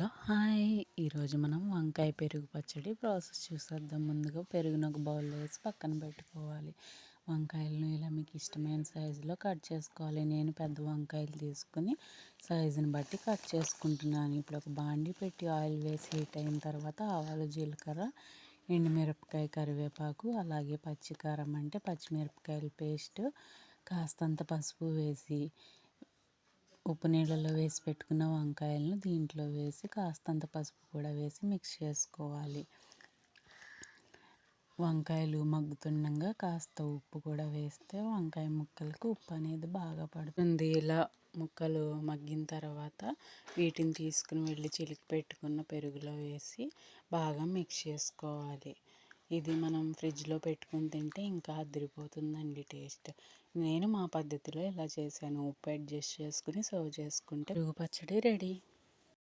Hello hi. ఈరోజు మనం వంకాయ పెరుగు పచ్చడి ప్రాసెస్ చూసేద్దాం. ముందుగా పెరుగును ఒక బౌల్లో వేసి పక్కన పెట్టుకోవాలి. వంకాయలను ఇలా మీకు ఇష్టమైన సైజులో కట్ చేసుకోవాలి. నేను పెద్ద వంకాయలు తీసుకుని సైజుని బట్టి కట్ చేసుకుంటున్నాను. ఇప్పుడు ఒక బాండి పెట్టి ఆయిల్ వేసి హీట్ అయిన తర్వాత ఆవాలు, జీలకర్ర, ఎండుమిరపకాయ, కరివేపాకు, అలాగే పచ్చికారం అంటే పచ్చిమిరపకాయల పేస్ట్, కాస్తంత పసుపు వేసి ఉప్పు నీళ్ళలో వేసి పెట్టుకున్న వంకాయలను దీంట్లో వేసి కాస్తంత పసుపు కూడా వేసి మిక్స్ చేసుకోవాలి. వంకాయలు మగ్గుతుండగా కాస్త ఉప్పు కూడా వేస్తే వంకాయ ముక్కలకు ఉప్పు అనేది బాగా పడుతుంది. ఇలా ముక్కలు మగ్గిన తర్వాత వీటిని తీసుకుని వెళ్ళి చిలికి పెట్టుకున్న పెరుగులో వేసి బాగా మిక్స్ చేసుకోవాలి. ఇది మనం ఫ్రిడ్జ్లో పెట్టుకుని తింటే ఇంకా అదిరిపోతుందండి టేస్ట్. నేను మా పద్ధతిలో ఇలా చేశాను. ఉప్పు అడ్జస్ట్ చేసుకుని సర్వ్ చేసుకుంటే పెరుగు పచ్చడి రెడీ.